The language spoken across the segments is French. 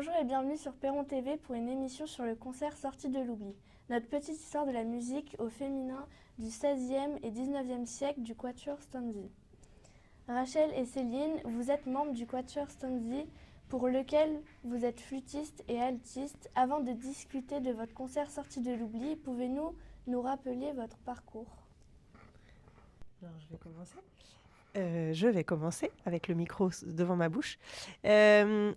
Bonjour et bienvenue sur Perron TV pour une émission sur le concert Sorti de l'oubli. Notre petite histoire de la musique au féminin du XVIe et XIXe siècle du Quatuor Stanzi. Rachel et Céline, vous êtes membres du Quatuor Stanzi pour lequel vous êtes flûtiste et altiste. Avant de discuter de votre concert Sorti de l'oubli, pouvez-vous nous rappeler votre parcours ? Alors, je vais commencer avec le micro devant ma bouche. Moi,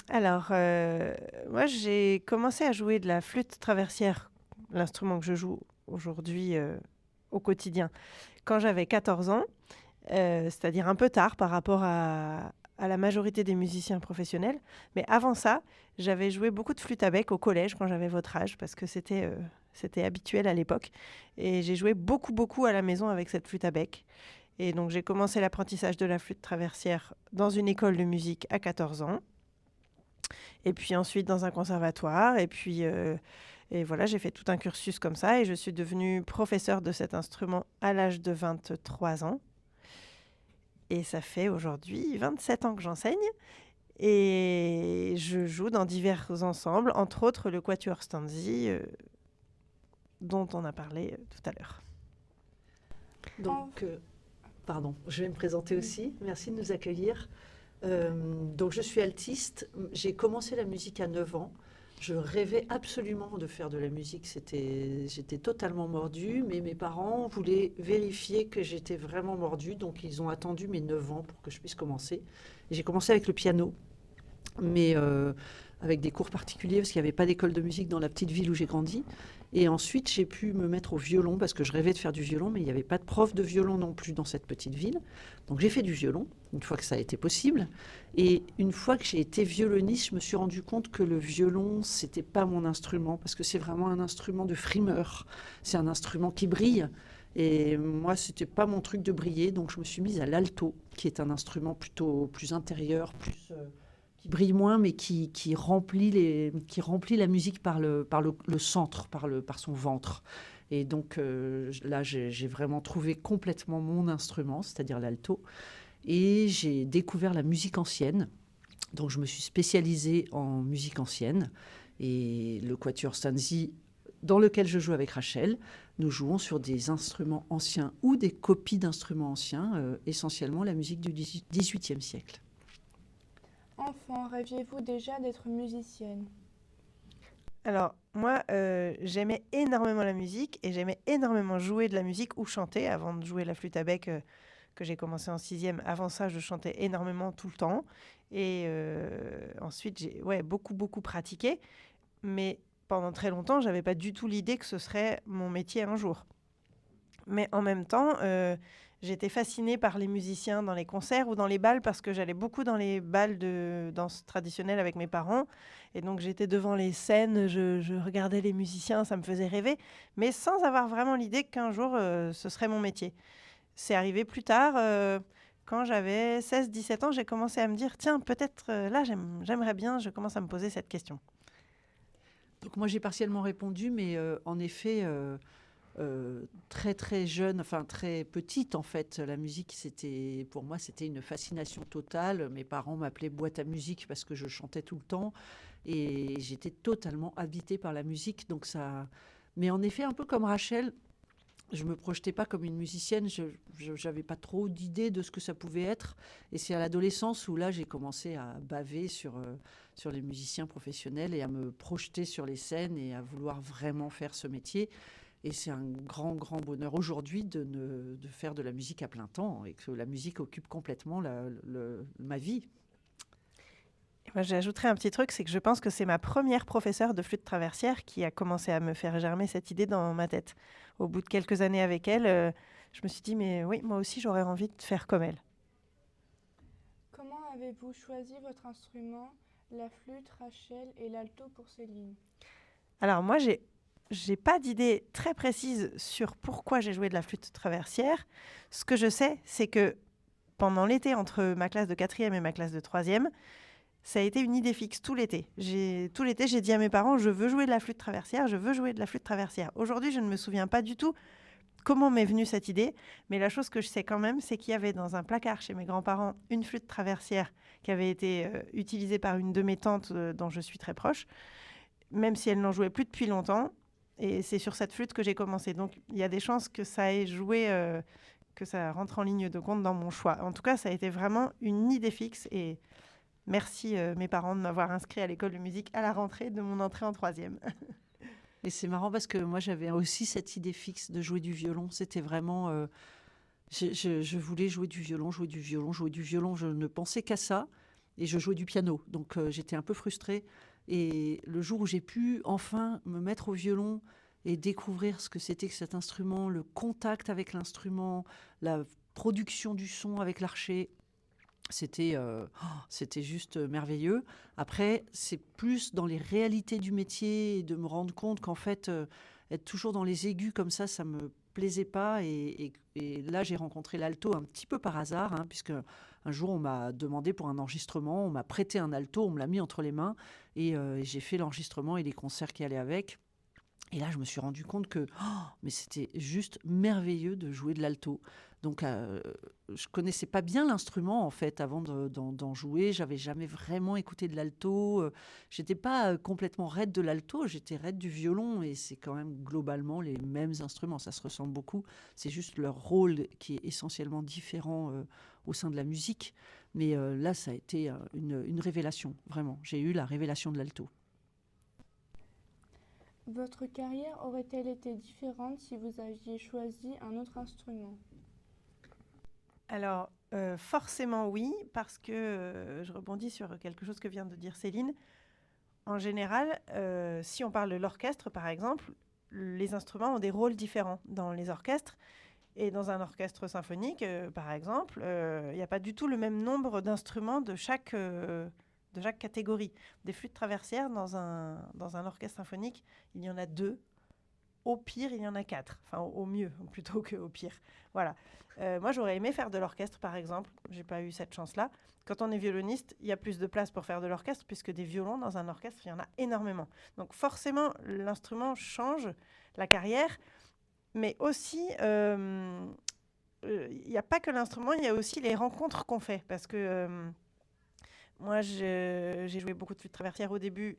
j'ai commencé à jouer de la flûte traversière, l'instrument que je joue aujourd'hui au quotidien, quand j'avais 14 ans, c'est-à-dire un peu tard par rapport à la majorité des musiciens professionnels. Mais avant ça, j'avais joué beaucoup de flûte à bec au collège quand j'avais votre âge, parce que c'était habituel à l'époque. Et j'ai joué beaucoup à la maison avec cette flûte à bec. Et donc, j'ai commencé l'apprentissage de la flûte traversière dans une école de musique à 14 ans. Et puis ensuite dans un conservatoire. Et voilà, j'ai fait tout un cursus comme ça. Et je suis devenue professeure de cet instrument à l'âge de 23 ans. Et ça fait aujourd'hui 27 ans que j'enseigne. Et je joue dans divers ensembles, entre autres le Quatuor Stanzi, dont on a parlé tout à l'heure. Donc, je vais me présenter aussi. Merci de nous accueillir. Donc, je suis altiste. J'ai commencé la musique à 9 ans. Je rêvais absolument de faire de la musique. J'étais totalement mordue, mais mes parents voulaient vérifier que j'étais vraiment mordue. Donc, ils ont attendu mes 9 ans pour que je puisse commencer. Et j'ai commencé avec le piano, mais avec des cours particuliers, parce qu'il n'y avait pas d'école de musique dans la petite ville où j'ai grandi. Et ensuite, j'ai pu me mettre au violon, parce que je rêvais de faire du violon, mais il n'y avait pas de prof de violon non plus dans cette petite ville. Donc j'ai fait du violon, une fois que ça a été possible. Et une fois que j'ai été violoniste, je me suis rendu compte que le violon, c'était pas mon instrument, parce que c'est vraiment un instrument de frimeur. C'est un instrument qui brille. Et moi, c'était pas mon truc de briller, donc je me suis mise à l'alto, qui est un instrument plutôt plus intérieur, qui brille moins, mais qui remplit la musique par le centre, par son ventre. Et donc là, j'ai vraiment trouvé complètement mon instrument, c'est-à-dire l'alto. Et j'ai découvert la musique ancienne. Donc je me suis spécialisée en musique ancienne. Et le Quatuor Stanzi, dans lequel je joue avec Rachel, nous jouons sur des instruments anciens ou des copies d'instruments anciens, essentiellement la musique du XVIIIe siècle. Enfant, rêviez-vous déjà d'être musicienne ? Alors, moi, j'aimais énormément la musique et j'aimais énormément jouer de la musique ou chanter avant de jouer la flûte à bec que j'ai commencé en 6e. Avant ça, je chantais énormément tout le temps. Et ensuite, j'ai beaucoup pratiqué. Mais pendant très longtemps, je n'avais pas du tout l'idée que ce serait mon métier un jour. Mais en même temps, j'étais fascinée par les musiciens dans les concerts ou dans les bals parce que j'allais beaucoup dans les bals de danse traditionnelle avec mes parents. Et donc, j'étais devant les scènes, je regardais les musiciens, ça me faisait rêver, mais sans avoir vraiment l'idée qu'un jour, ce serait mon métier. C'est arrivé plus tard, quand j'avais 16-17 ans, j'ai commencé à me dire, tiens, peut-être là, j'aimerais bien, je commence à me poser cette question. Donc moi, j'ai partiellement répondu, mais en effet... très jeune, enfin très petite en fait, la musique pour moi c'était une fascination totale. Mes parents m'appelaient boîte à musique parce que je chantais tout le temps et j'étais totalement habitée par la musique. Donc ça, mais en effet un peu comme Rachel, je me projetais pas comme une musicienne. Je n'avais pas trop d'idées de ce que ça pouvait être. Et c'est à l'adolescence où là j'ai commencé à baver sur les musiciens professionnels et à me projeter sur les scènes et à vouloir vraiment faire ce métier. Et c'est un grand bonheur aujourd'hui de faire de la musique à plein temps et que la musique occupe complètement ma vie. Moi, j'ajouterais un petit truc, c'est que je pense que c'est ma première professeure de flûte traversière qui a commencé à me faire germer cette idée dans ma tête. Au bout de quelques années avec elle, je me suis dit, mais oui, moi aussi, j'aurais envie de faire comme elle. Comment avez-vous choisi votre instrument, la flûte, Rachel, et l'alto pour Céline ? Alors moi, j'ai pas d'idée très précise sur pourquoi j'ai joué de la flûte traversière. Ce que je sais, c'est que pendant l'été, entre ma classe de 4e et ma classe de 3e, ça a été une idée fixe tout l'été. Tout l'été, j'ai dit à mes parents, je veux jouer de la flûte traversière, je veux jouer de la flûte traversière. Aujourd'hui, je ne me souviens pas du tout comment m'est venue cette idée, mais la chose que je sais quand même, c'est qu'il y avait dans un placard chez mes grands-parents une flûte traversière qui avait été utilisée par une de mes tantes dont je suis très proche, même si elle n'en jouait plus depuis longtemps. Et c'est sur cette flûte que j'ai commencé. Donc, il y a des chances que ça ait joué, que ça rentre en ligne de compte dans mon choix. En tout cas, ça a été vraiment une idée fixe. Et merci mes parents de m'avoir inscrit à l'école de musique à la rentrée de mon entrée en 3e. Et c'est marrant parce que moi, j'avais aussi cette idée fixe de jouer du violon. C'était vraiment... je voulais jouer du violon, jouer du violon, jouer du violon. Je ne pensais qu'à ça. Et je jouais du piano. Donc, j'étais un peu frustrée. Et le jour où j'ai pu enfin me mettre au violon et découvrir ce que c'était que cet instrument, le contact avec l'instrument, la production du son avec l'archet, c'était juste merveilleux. Après, c'est plus dans les réalités du métier et de me rendre compte qu'en fait, être toujours dans les aigus comme ça me plaisait pas. Et là, j'ai rencontré l'alto un petit peu par hasard, hein, puisque un jour, on m'a demandé pour un enregistrement, on m'a prêté un alto, on me l'a mis entre les mains et j'ai fait l'enregistrement et les concerts qui allaient avec. Et là, je me suis rendu compte que mais c'était juste merveilleux de jouer de l'alto. Donc, je connaissais pas bien l'instrument, en fait, avant d'en jouer. J'avais jamais vraiment écouté de l'alto. J'étais pas complètement raide de l'alto, j'étais raide du violon. Et c'est quand même globalement les mêmes instruments. Ça se ressemble beaucoup. C'est juste leur rôle qui est essentiellement différent au sein de la musique. Mais là, ça a été une révélation, vraiment. J'ai eu la révélation de l'alto. Votre carrière aurait-elle été différente si vous aviez choisi un autre instrument? Alors, forcément oui, parce que je rebondis sur quelque chose que vient de dire Céline. En général, si on parle de l'orchestre, par exemple, les instruments ont des rôles différents dans les orchestres. Et dans un orchestre symphonique, par exemple, il n'y a pas du tout le même nombre d'instruments de chaque catégorie. Des flûtes traversières, dans un orchestre symphonique, il y en a 2. Au pire, il y en a 4. Enfin, au mieux, plutôt qu'au pire. Voilà. Moi, j'aurais aimé faire de l'orchestre, par exemple. J'ai pas eu cette chance-là. Quand on est violoniste, il y a plus de place pour faire de l'orchestre, puisque des violons dans un orchestre, il y en a énormément. Donc forcément, l'instrument change la carrière. Mais aussi, il n'y a pas que l'instrument, il y a aussi les rencontres qu'on fait. Parce que moi, j'ai joué beaucoup de flûte traversière au début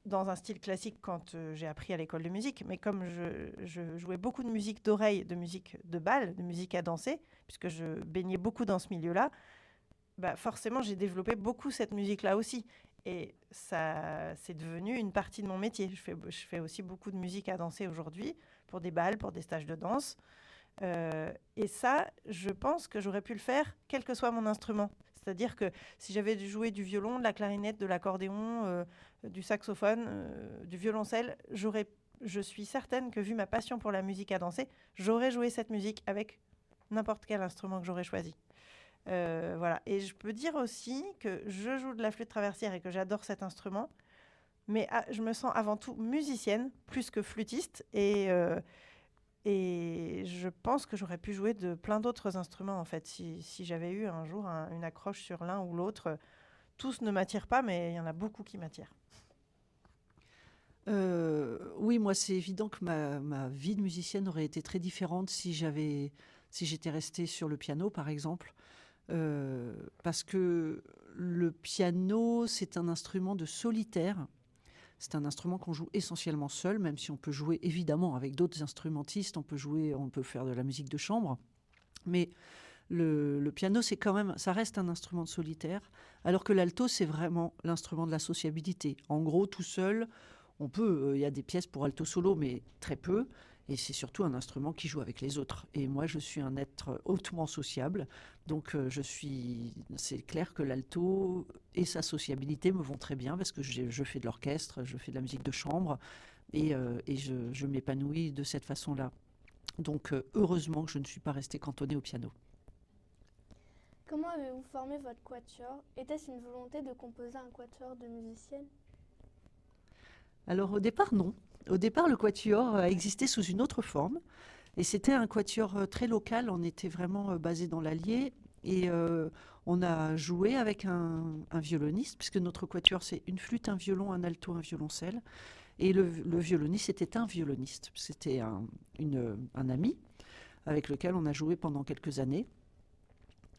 dans un style classique quand j'ai appris à l'école de musique. Mais comme je jouais beaucoup de musique d'oreille, de musique de bal, de musique à danser, puisque je baignais beaucoup dans ce milieu-là, bah forcément, j'ai développé beaucoup cette musique-là aussi. Et ça, c'est devenu une partie de mon métier. Je fais aussi beaucoup de musique à danser aujourd'hui, pour des bals, pour des stages de danse. Et ça, je pense que j'aurais pu le faire, quel que soit mon instrument. C'est-à-dire que si j'avais dû jouer du violon, de la clarinette, de l'accordéon, du saxophone, du violoncelle, je suis certaine que, vu ma passion pour la musique à danser, j'aurais joué cette musique avec n'importe quel instrument que j'aurais choisi. Voilà. Et je peux dire aussi que je joue de la flûte traversière et que j'adore cet instrument, mais je me sens avant tout musicienne plus que flûtiste, et je pense que j'aurais pu jouer de plein d'autres instruments, en fait, si j'avais eu un jour une accroche sur l'un ou l'autre. Tous ne m'attirent pas, mais il y en a beaucoup qui m'attirent. Oui, moi, c'est évident que ma vie de musicienne aurait été très différente si j'étais restée sur le piano, par exemple. Parce que le piano, c'est un instrument de solitaire. C'est un instrument qu'on joue essentiellement seul, même si on peut jouer évidemment avec d'autres instrumentistes, on peut faire de la musique de chambre. Mais le piano, c'est quand même, ça reste un instrument de solitaire, alors que l'alto, c'est vraiment l'instrument de la sociabilité. En gros, tout seul, il y a des pièces pour alto solo, mais très peu. Et c'est surtout un instrument qui joue avec les autres. Et moi, je suis un être hautement sociable. Donc, c'est clair que l'alto et sa sociabilité me vont très bien parce que je fais de l'orchestre, je fais de la musique de chambre et je m'épanouis de cette façon-là. Donc, heureusement que je ne suis pas restée cantonnée au piano. Comment avez-vous formé votre quatuor? Était-ce une volonté de composer un quatuor de musiciennes? Alors, au départ, non. Au départ, le quatuor a existé sous une autre forme. Et c'était un quatuor très local. On était vraiment basé dans l'Allier. Et on a joué avec un violoniste, puisque notre quatuor, c'est une flûte, un violon, un alto, un violoncelle. Et le violoniste était un violoniste. C'était un ami. avec lequel on a joué pendant quelques années.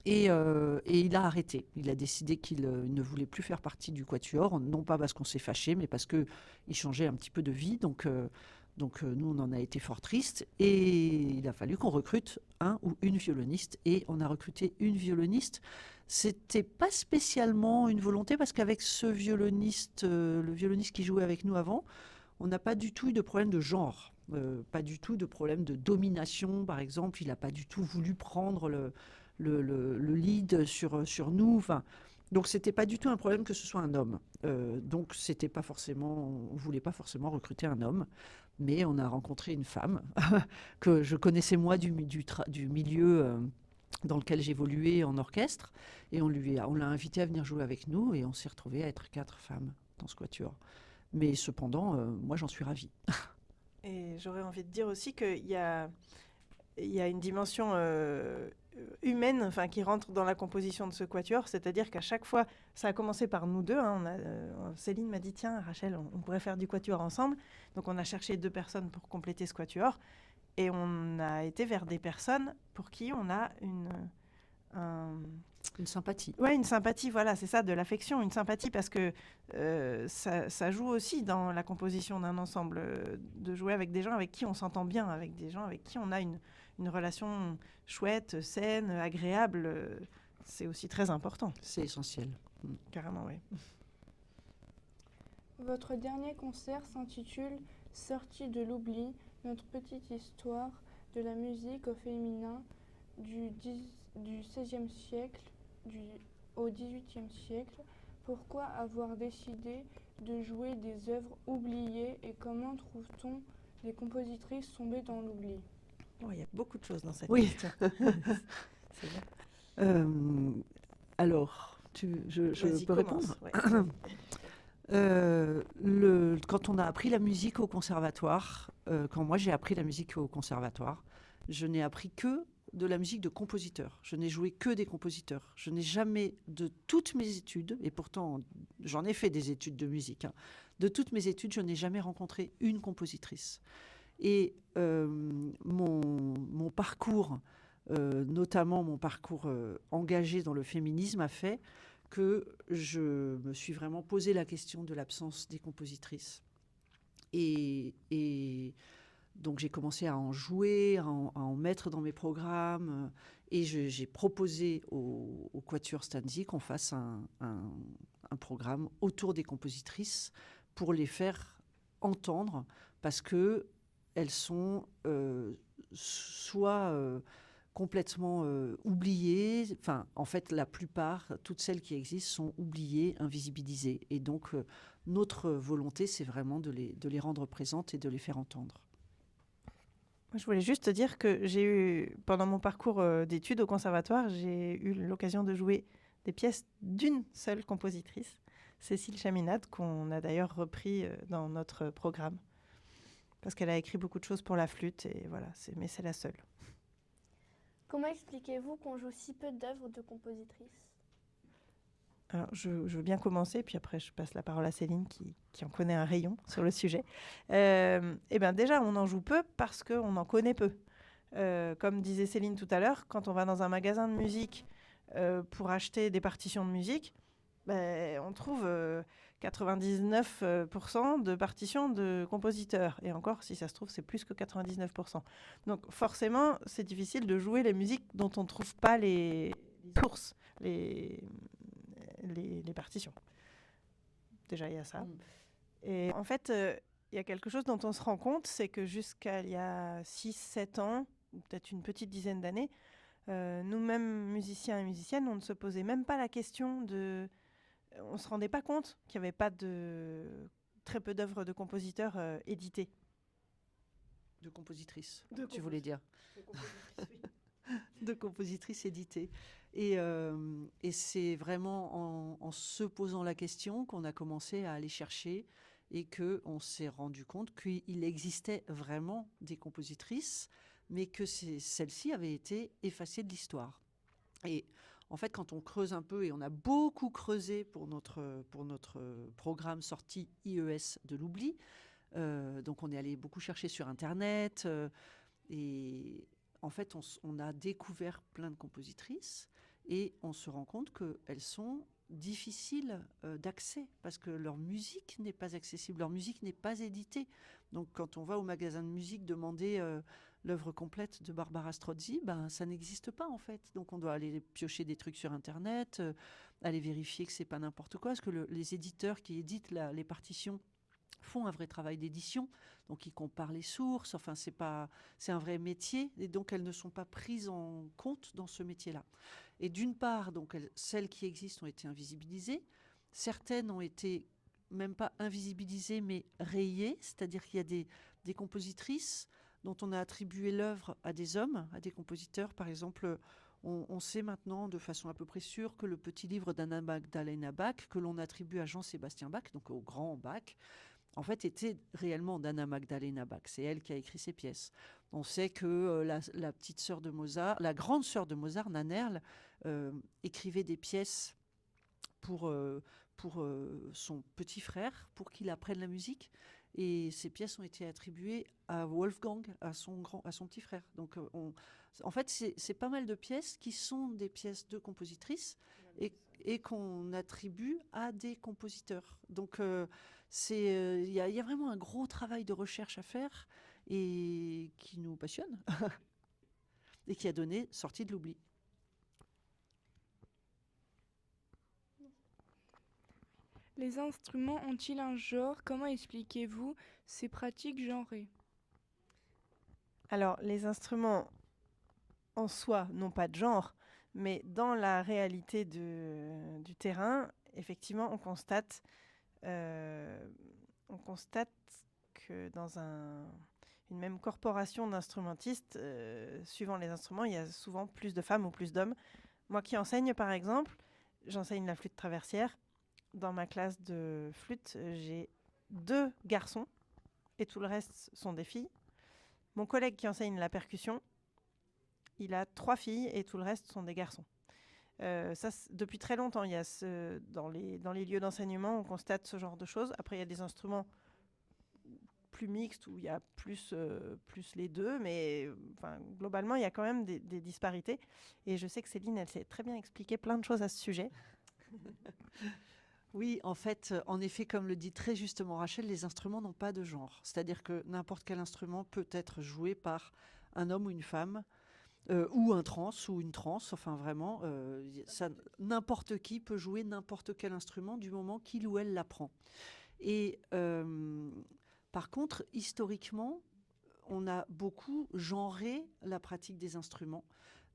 Et il a arrêté. Il a décidé qu'il ne voulait plus faire partie du Quatuor, non pas parce qu'on s'est fâché, mais parce qu'il changeait un petit peu de vie. Donc, nous, on en a été fort tristes. Et il a fallu qu'on recrute un ou une violoniste. Et on a recruté une violoniste. C'était pas spécialement une volonté, parce qu'avec ce violoniste, le violoniste qui jouait avec nous avant, on n'a pas du tout eu de problème de genre. Pas du tout de problème de domination, par exemple. Il n'a pas du tout voulu prendre le lead sur nous. Enfin, donc, c'était pas du tout un problème que ce soit un homme. Donc, c'était pas forcément, on voulait pas forcément recruter un homme, mais on a rencontré une femme que je connaissais moi du milieu dans lequel j'évoluais en orchestre, et on l'a invité à venir jouer avec nous, et on s'est retrouvés à être 4 femmes dans ce quatuor. Mais cependant, moi, j'en suis ravie. Et j'aurais envie de dire aussi qu'il y a une dimension humaine, enfin, qui rentre dans la composition de ce quatuor, c'est-à-dire qu'à chaque fois, ça a commencé par nous deux, hein, Céline m'a dit, tiens, Rachel, on pourrait faire du quatuor ensemble. Donc on a cherché 2 personnes pour compléter ce quatuor, et on a été vers des personnes pour qui on a Une sympathie. Ouais, une sympathie, voilà, c'est ça, de l'affection, une sympathie, parce que ça joue aussi dans la composition d'un ensemble, de jouer avec des gens avec qui on s'entend bien, avec des gens avec qui on a une relation chouette, saine, agréable. C'est aussi très important. C'est essentiel. Carrément, oui. Votre dernier concert s'intitule « Sortie de l'oubli, notre petite histoire de la musique au féminin du XVIe siècle au XVIIIe siècle. Pourquoi avoir décidé de jouer des œuvres oubliées et comment trouve-t-on des compositrices tombées dans l'oubli ?» Il y a beaucoup de choses dans cette Oui. question. C'est bien. Alors, je peux répondre? Ouais. Quand on a appris la musique au conservatoire, quand moi j'ai appris la musique au conservatoire, je n'ai appris que de la musique de compositeurs. Je n'ai joué que des compositeurs. Je n'ai jamais, de toutes mes études, et pourtant j'en ai fait des études de musique, hein, de toutes mes études, je n'ai jamais rencontré une compositrice. Et mon parcours, notamment mon parcours engagé dans le féminisme, a fait que je me suis vraiment posé la question de l'absence des compositrices. Et donc j'ai commencé à en jouer, à en mettre dans mes programmes, et j'ai proposé au Quatuor Stanzi qu'on fasse un programme autour des compositrices pour les faire entendre, parce que elles sont soit complètement oubliées, enfin en fait la plupart, toutes celles qui existent sont oubliées, invisibilisées, et donc notre volonté c'est vraiment de les rendre présentes et de les faire entendre. Je voulais juste te dire que j'ai eu, pendant mon parcours d'études au conservatoire, j'ai eu l'occasion de jouer des pièces d'une seule compositrice, Cécile Chaminade, qu'on a d'ailleurs repris dans notre programme, parce qu'elle a écrit beaucoup de choses pour la flûte, et voilà, mais c'est la seule. Comment expliquez-vous qu'on joue si peu d'œuvres de compositrices ? Alors, je veux bien commencer, puis après je passe la parole à Céline qui en connaît un rayon sur le sujet. Eh bien déjà, on en joue peu parce qu'on en connaît peu. Comme disait Céline tout à l'heure, quand on va dans un magasin de musique pour acheter des partitions de musique, on trouve 99% de partitions de compositeurs. Et encore, si ça se trouve, c'est plus que 99%. Donc forcément, c'est difficile de jouer les musiques dont on ne trouve pas les sources, les partitions. Déjà, il y a ça. Et en fait, il y a quelque chose dont on se rend compte, c'est que jusqu'à il y a 6-7 ans, ou peut-être une petite dizaine d'années, nous-mêmes, musiciens et musiciennes, on ne se posait même pas la question de... On ne se rendait pas compte qu'il n'y avait pas très peu d'œuvres de compositeurs éditées. De compositrices, tu voulais dire. De compositrices éditées. Et c'est vraiment en se posant la question qu'on a commencé à aller chercher et qu'on s'est rendu compte qu'il existait vraiment des compositrices, mais que celles-ci avaient été effacées de l'histoire. Et en fait, quand on creuse un peu, et on a beaucoup creusé pour notre programme sorti IES de l'oubli, donc on est allé beaucoup chercher sur Internet, et en fait, on a découvert plein de compositrices et on se rend compte qu'elles sont difficiles d'accès parce que leur musique n'est pas accessible, leur musique n'est pas éditée. Donc quand on va au magasin de musique demander l'œuvre complète de Barbara Strozzi, ben, ça n'existe pas en fait. Donc on doit aller piocher des trucs sur Internet, aller vérifier que c'est pas n'importe quoi, parce que les éditeurs qui éditent les partitions font un vrai travail d'édition, donc ils comparent les sources, enfin c'est un vrai métier, et donc elles ne sont pas prises en compte dans ce métier-là. Et d'une part, donc celles qui existent ont été invisibilisées, certaines ont été même pas invisibilisées mais rayées, c'est-à-dire qu'il y a des compositrices dont on a attribué l'œuvre à des hommes, à des compositeurs. Par exemple, on sait maintenant de façon à peu près sûre que le petit livre d'Anna Magdalena Bach, que l'on attribue à Jean-Sébastien Bach, donc au grand Bach, en fait, était réellement d'Anna Magdalena Bach. C'est elle qui a écrit ces pièces. On sait que la petite sœur de Mozart, la grande sœur de Mozart, Nannerl, écrivait des pièces pour son petit frère, pour qu'il apprenne la musique. Et ces pièces ont été attribuées à Wolfgang, à son petit frère. Donc, en fait, c'est pas mal de pièces qui sont des pièces de compositrices et qu'on attribue à des compositeurs. Donc, il y a vraiment un gros travail de recherche à faire et qui nous passionne et qui a donné Sortie de l'oubli. Les instruments ont-ils un genre? Comment expliquez-vous ces pratiques genrées? Alors, les instruments en soi n'ont pas de genre, mais dans la réalité du terrain, effectivement, on constate que dans une même corporation d'instrumentistes, suivant les instruments, il y a souvent plus de femmes ou plus d'hommes. Moi qui enseigne, par exemple, j'enseigne la flûte traversière. Dans ma classe de flûte, j'ai 2 garçons et tout le reste sont des filles. Mon collègue qui enseigne la percussion, il a 3 filles et tout le reste sont des garçons. Depuis très longtemps, il y a dans les lieux d'enseignement, on constate ce genre de choses. Après, il y a des instruments plus mixtes où il y a plus les deux, mais globalement, il y a quand même des disparités. Et je sais que Céline, elle sait très bien expliquer plein de choses à ce sujet. Oui, en fait, en effet, comme le dit très justement Rachel, les instruments n'ont pas de genre. C'est-à-dire que n'importe quel instrument peut être joué par un homme ou une femme, ou un trans ou une trans. Enfin, vraiment, n'importe qui peut jouer n'importe quel instrument du moment qu'il ou elle l'apprend. Et par contre, historiquement, on a beaucoup genré la pratique des instruments,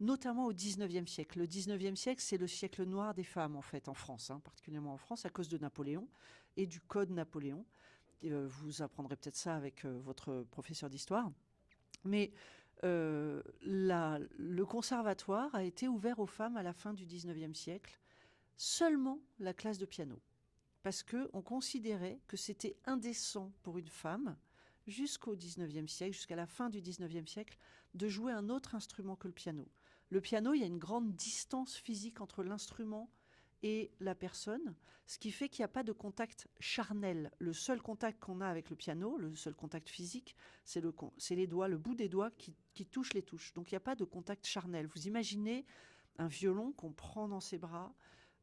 notamment au XIXe siècle. Le XIXe siècle, c'est le siècle noir des femmes, en fait, en France, particulièrement en France, à cause de Napoléon et du Code Napoléon. Vous apprendrez peut-être ça avec votre professeur d'histoire. Mais le conservatoire a été ouvert aux femmes à la fin du XIXe siècle, seulement la classe de piano. Parce qu'on considérait que c'était indécent pour une femme jusqu'au XIXe siècle, jusqu'à la fin du XIXe siècle, de jouer un autre instrument que le piano. Le piano, il y a une grande distance physique entre l'instrument et la personne, ce qui fait qu'il n'y a pas de contact charnel. Le seul contact qu'on a avec le piano, le seul contact physique, c'est les doigts, le bout des doigts qui touchent les touches. Donc il n'y a pas de contact charnel. Vous imaginez un violon qu'on prend dans ses bras.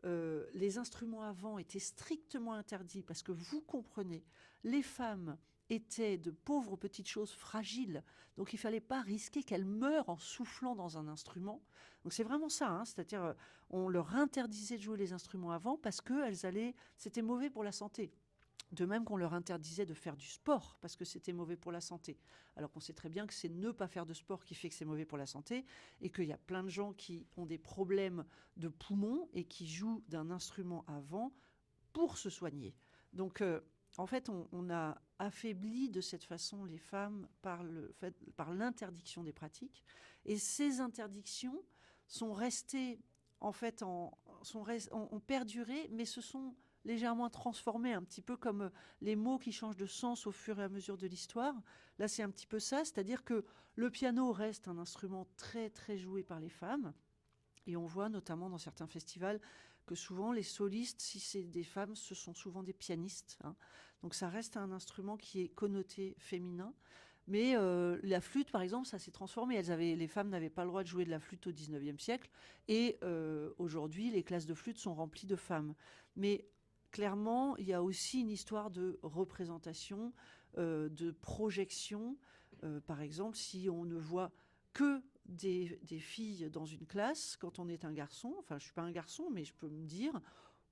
Les instruments avant étaient strictement interdits parce que vous comprenez, les femmes étaient de pauvres petites choses fragiles, donc il fallait pas risquer qu'elles meurent en soufflant dans un instrument. Donc c'est vraiment ça, c'est-à-dire on leur interdisait de jouer les instruments avant parce que c'était mauvais pour la santé. De même qu'on leur interdisait de faire du sport parce que c'était mauvais pour la santé. Alors qu'on sait très bien que c'est ne pas faire de sport qui fait que c'est mauvais pour la santé et qu'il y a plein de gens qui ont des problèmes de poumons et qui jouent d'un instrument avant pour se soigner. Donc, en fait, on a affaibli de cette façon les femmes par l'interdiction des pratiques. Et ces interdictions sont restées, en fait, ont perduré, mais se sont légèrement transformés, un petit peu comme les mots qui changent de sens au fur et à mesure de l'histoire. Là, c'est un petit peu ça, c'est-à-dire que le piano reste un instrument très, très joué par les femmes. Et on voit notamment dans certains festivals que souvent les solistes, si c'est des femmes, ce sont souvent des pianistes. Donc ça reste un instrument qui est connoté féminin. Mais la flûte, par exemple, ça s'est transformé. Les femmes n'avaient pas le droit de jouer de la flûte au 19e siècle. Et aujourd'hui, les classes de flûte sont remplies de femmes. Mais clairement, il y a aussi une histoire de représentation, de projection. Par exemple, si on ne voit que des filles dans une classe, quand on est un garçon, enfin, je ne suis pas un garçon, mais je peux me dire...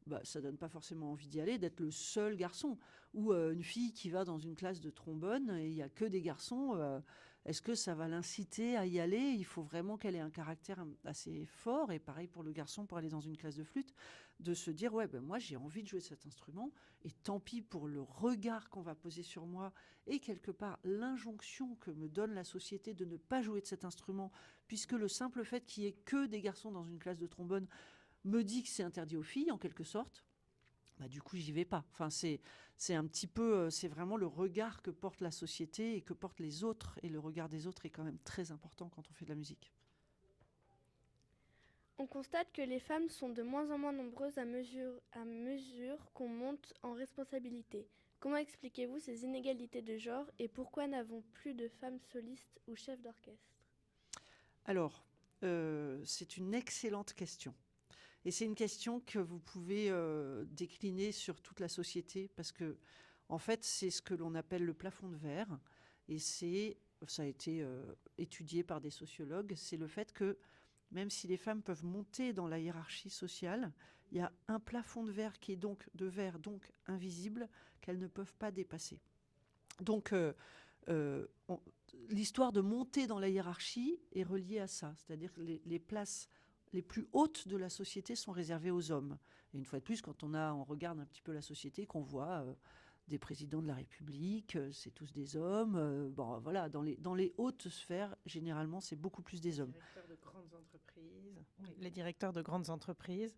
Bah, ça donne pas forcément envie d'y aller, d'être le seul garçon. Ou une fille qui va dans une classe de trombone et il n'y a que des garçons, est-ce que ça va l'inciter à y aller? Il faut vraiment qu'elle ait un caractère assez fort, et pareil pour le garçon pour aller dans une classe de flûte, de se dire, ouais, ben moi j'ai envie de jouer cet instrument, et tant pis pour le regard qu'on va poser sur moi, et quelque part l'injonction que me donne la société de ne pas jouer de cet instrument, puisque le simple fait qu'il n'y ait que des garçons dans une classe de trombone me dit que c'est interdit aux filles, en quelque sorte, bah, du coup, j'y vais pas. Enfin, c'est un petit peu, c'est vraiment le regard que porte la société et que portent les autres. Et le regard des autres est quand même très important quand on fait de la musique. On constate que les femmes sont de moins en moins nombreuses à mesure qu'on monte en responsabilité. Comment expliquez-vous ces inégalités de genre et pourquoi n'avons plus de femmes solistes ou chefs d'orchestre? Alors, c'est une excellente question. Et c'est une question que vous pouvez décliner sur toute la société, parce que, en fait, c'est ce que l'on appelle le plafond de verre. Et ça a été étudié par des sociologues, c'est le fait que même si les femmes peuvent monter dans la hiérarchie sociale, il y a un plafond de verre qui est donc de verre, donc invisible, qu'elles ne peuvent pas dépasser. Donc, l'histoire de monter dans la hiérarchie est reliée à ça, c'est-à-dire que les places les plus hautes de la société sont réservées aux hommes. Et une fois de plus, quand on regarde un petit peu la société, qu'on voit des présidents de la République, c'est tous des hommes. Bon, voilà, dans les hautes sphères, généralement, c'est beaucoup plus des hommes. Directeurs de grandes entreprises. Oui. Les directeurs de grandes entreprises.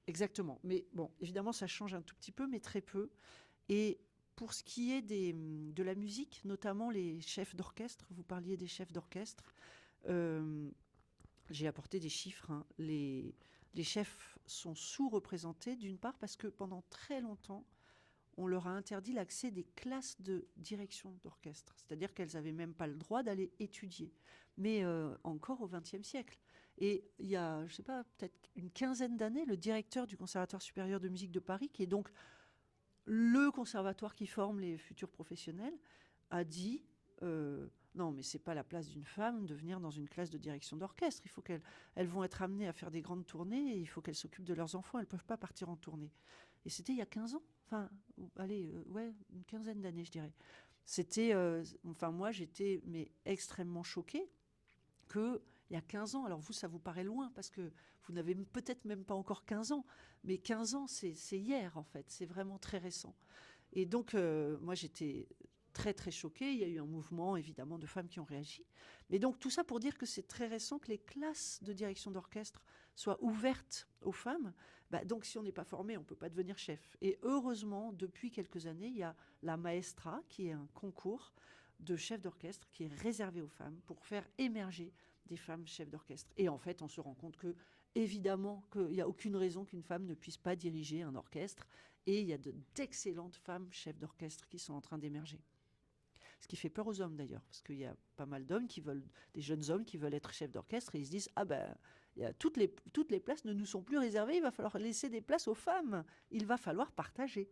Exactement. Mais bon, évidemment, ça change un tout petit peu, mais très peu. Et pour ce qui est de la musique, notamment les chefs d'orchestre, vous parliez des chefs d'orchestre, j'ai apporté des chiffres. Hein. Les chefs sont sous-représentés, d'une part parce que pendant très longtemps, on leur a interdit l'accès des classes de direction d'orchestre. C'est-à-dire qu'elles n'avaient même pas le droit d'aller étudier. Mais encore au XXe siècle. Et il y a, je ne sais pas, peut-être une quinzaine d'années, le directeur du Conservatoire supérieur de musique de Paris, qui est donc le conservatoire qui forme les futurs professionnels, a dit... non, mais c'est pas la place d'une femme de venir dans une classe de direction d'orchestre. Il faut elles vont être amenées à faire des grandes tournées et il faut qu'elles s'occupent de leurs enfants. Elles peuvent pas partir en tournée. Et c'était il y a 15 ans. Enfin, allez, ouais, une quinzaine d'années, je dirais. C'était, enfin, moi, j'étais extrêmement choquée qu'il y a 15 ans, alors vous, ça vous paraît loin parce que vous n'avez peut-être même pas encore 15 ans, mais 15 ans, c'est hier, en fait. C'est vraiment très récent. Et donc, moi, j'étais très, très choquée. Il y a eu un mouvement, évidemment, de femmes qui ont réagi. Mais donc, tout ça pour dire que c'est très récent que les classes de direction d'orchestre soient ouvertes aux femmes. Bah, donc, si on n'est pas formé, on ne peut pas devenir chef. Et heureusement, depuis quelques années, il y a la Maestra, qui est un concours de chefs d'orchestre qui est réservé aux femmes pour faire émerger des femmes chefs d'orchestre. Et en fait, on se rend compte que, évidemment, qu'il n'y a aucune raison qu'une femme ne puisse pas diriger un orchestre. Et il y a d'excellentes femmes chefs d'orchestre qui sont en train d'émerger. Ce qui fait peur aux hommes d'ailleurs, parce qu'il y a pas mal d'hommes des jeunes hommes qui veulent être chefs d'orchestre et ils se disent ah ben toutes les places ne nous sont plus réservées, il va falloir laisser des places aux femmes, il va falloir partager.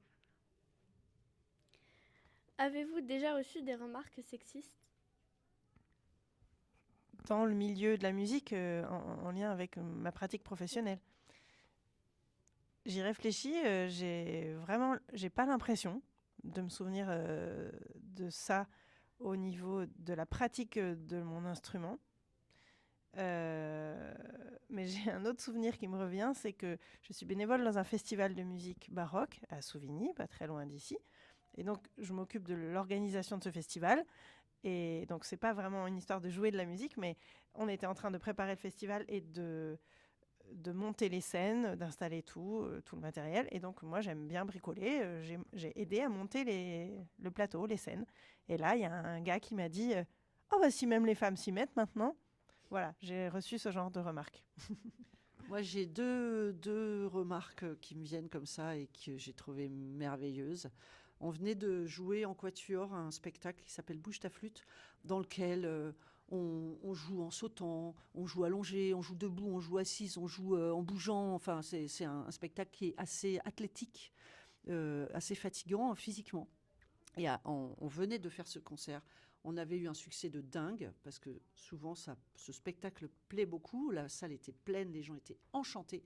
Avez-vous déjà reçu des remarques sexistes? Dans le milieu de la musique, en lien avec ma pratique professionnelle. J'y réfléchis, j'ai pas l'impression de me souvenir de ça au niveau de la pratique de mon instrument. Mais j'ai un autre souvenir qui me revient, c'est que je suis bénévole dans un festival de musique baroque à Souvigny, pas très loin d'ici. Et donc, je m'occupe de l'organisation de ce festival. Et donc, c'est pas vraiment une histoire de jouer de la musique, mais on était en train de préparer le festival et de monter les scènes, d'installer tout le matériel. Et donc, moi, j'aime bien bricoler. J'ai aidé à monter le plateau, les scènes. Et là, il y a un gars qui m'a dit « Oh, bah, si même les femmes s'y mettent maintenant !» Voilà, j'ai reçu ce genre de remarques. Moi, j'ai deux remarques qui me viennent comme ça et que j'ai trouvées merveilleuses. On venait de jouer en quatuor un spectacle qui s'appelle Bouge ta flûte, dans lequel on joue en sautant, on joue allongé, on joue debout, on joue assise, on joue en bougeant. Enfin, c'est un spectacle qui est assez athlétique, assez fatigant physiquement. Et on venait de faire ce concert. On avait eu un succès de dingue, parce que souvent, ce spectacle plaît beaucoup. La salle était pleine, les gens étaient enchantés.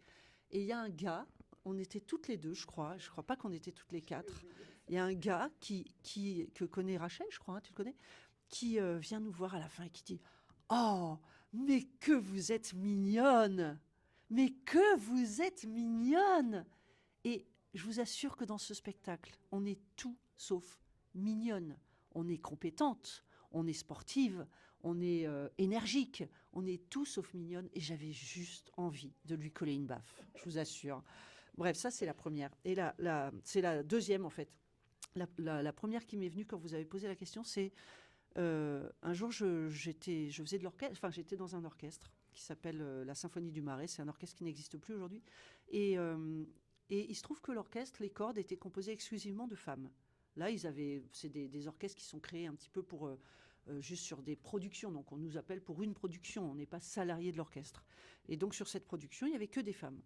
Et il y a un gars, on était toutes les deux, je crois pas qu'on était toutes les quatre. Il y a un gars que connaît Rachel, je crois, hein, tu le connais, qui vient nous voir à la fin et qui dit « Oh, mais que vous êtes mignonne! Mais que vous êtes mignonne !» Et je vous assure que dans ce spectacle, on est tout sauf mignonne. On est compétente, on est sportive, on est énergique, on est tout sauf mignonne. Et j'avais juste envie de lui coller une baffe, je vous assure. Bref, ça c'est la première. Et c'est la deuxième en fait. La première qui m'est venue quand vous avez posé la question, c'est un jour je faisais de l'orchestre, enfin j'étais dans un orchestre qui s'appelle la Symphonie du Marais. C'est un orchestre qui n'existe plus aujourd'hui. Et il se trouve que l'orchestre, les cordes étaient composées exclusivement de femmes. Là, c'est des orchestres qui sont créés un petit peu pour juste sur des productions. Donc, on nous appelle pour une production. On n'est pas salarié de l'orchestre. Et donc, sur cette production, il n'y avait que des femmes.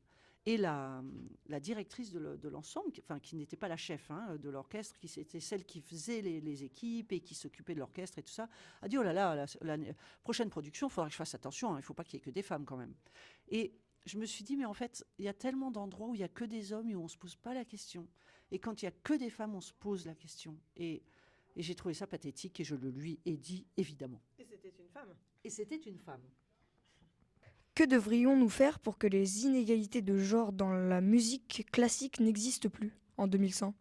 Et la directrice de l'ensemble, qui n'était pas la chef de l'orchestre, qui était celle qui faisait les équipes et qui s'occupait de l'orchestre et tout ça, a dit « Oh là là, la prochaine production, il faudra que je fasse attention. Il ne faut pas qu'il y ait que des femmes quand même. » Et je me suis dit, mais en fait, il y a tellement d'endroits où il n'y a que des hommes et où on ne se pose pas la question. Et quand il n'y a que des femmes, on se pose la question. Et j'ai trouvé ça pathétique et je le lui ai dit, évidemment. Et c'était une femme. Et c'était une femme. Que devrions-nous faire pour que les inégalités de genre dans la musique classique n'existent plus en 2100 ?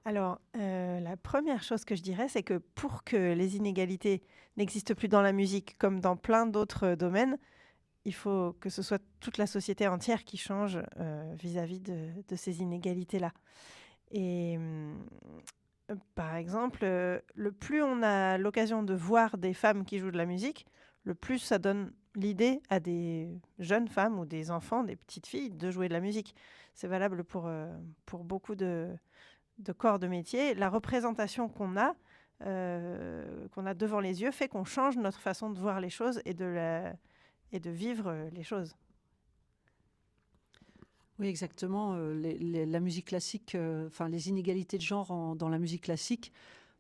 Alors, la première chose que je dirais, c'est que pour que les inégalités n'existent plus dans la musique, comme dans plein d'autres domaines, il faut que ce soit toute la société entière qui change vis-à-vis de ces inégalités-là. Et par exemple, le plus on a l'occasion de voir des femmes qui jouent de la musique, le plus ça donne l'idée à des jeunes femmes ou des enfants, des petites filles, de jouer de la musique. C'est valable pour beaucoup de corps de métier. La représentation qu'on a devant les yeux fait qu'on change notre façon de voir les choses et de vivre les choses. Oui, exactement. La musique classique, les inégalités de genre dans la musique classique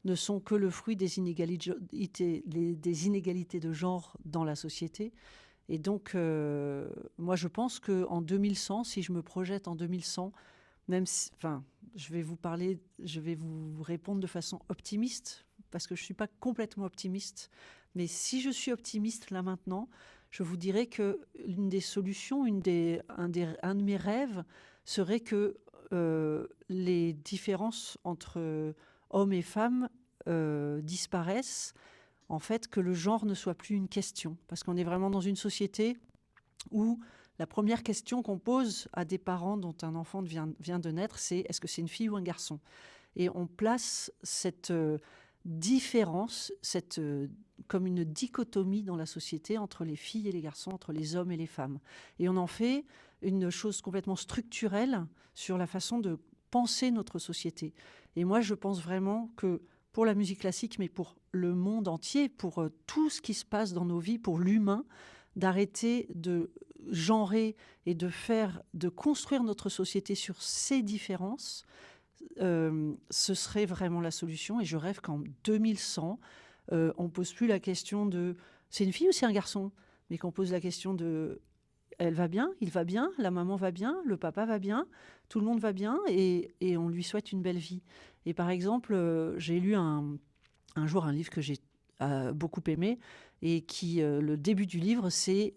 ne sont que le fruit des inégalités de genre dans la société. Et donc, moi, je pense qu'en 2100, si je me projette en 2100, même si, je vais vous répondre de façon optimiste, parce que je ne suis pas complètement optimiste. Mais si je suis optimiste là maintenant, je vous dirais que l'une des solutions, un de mes rêves serait que les différences entre hommes et femmes disparaissent, en fait, que le genre ne soit plus une question. Parce qu'on est vraiment dans une société où la première question qu'on pose à des parents dont un enfant vient de naître, c'est est-ce que c'est une fille ou un garçon ? Et on place cette différence, comme une dichotomie dans la société entre les filles et les garçons, entre les hommes et les femmes. Et on en fait une chose complètement structurelle sur la façon de penser notre société. Et moi, je pense vraiment que pour la musique classique, mais pour le monde entier, pour tout ce qui se passe dans nos vies, pour l'humain, d'arrêter de genrer et de construire notre société sur ces différences, ce serait vraiment la solution. Et je rêve qu'en 2100, on ne pose plus la question de c'est une fille ou c'est un garçon, mais qu'on pose la question de elle va bien, il va bien, la maman va bien, le papa va bien, tout le monde va bien et on lui souhaite une belle vie. Et par exemple, j'ai lu un jour un livre que j'ai beaucoup aimé et qui, le début du livre, c'est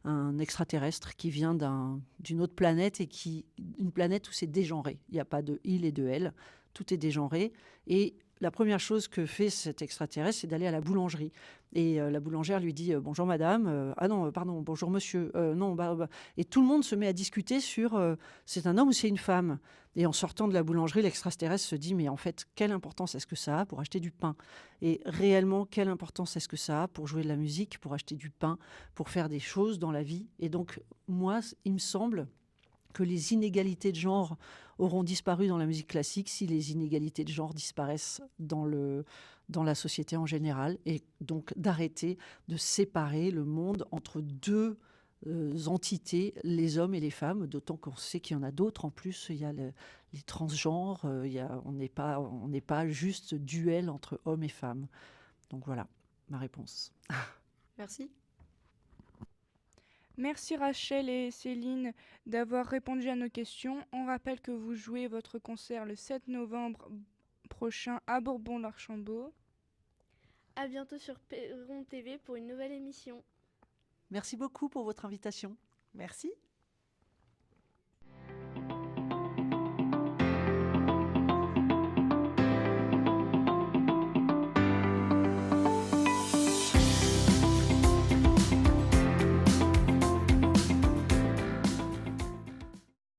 un extraterrestre qui vient d'une autre planète et une planète où c'est dégenré. Il n'y a pas de il et de elle, tout est dégenré. Et la première chose que fait cet extraterrestre, c'est d'aller à la boulangerie. Et la boulangère lui dit bonjour madame, ah non, pardon, bonjour monsieur, non, Et tout le monde se met à discuter sur c'est un homme ou c'est une femme. Et en sortant de la boulangerie, l'extraterrestre se dit mais en fait, quelle importance est-ce que ça a pour acheter du pain ? Et réellement, quelle importance est-ce que ça a pour jouer de la musique, pour acheter du pain, pour faire des choses dans la vie ? Et donc, moi, il me semble que les inégalités de genre auront disparu dans la musique classique si les inégalités de genre disparaissent dans la société en général, et donc d'arrêter de séparer le monde entre deux entités, les hommes et les femmes, d'autant qu'on sait qu'il y en a d'autres en plus. Il y a les transgenres, on n'est pas juste duel entre hommes et femmes. Donc voilà ma réponse. Merci. Merci Rachel et Céline d'avoir répondu à nos questions. On rappelle que vous jouez votre concert le 7 novembre prochain à Bourbon-l'Archambault. À bientôt sur Perron TV pour une nouvelle émission. Merci beaucoup pour votre invitation. Merci.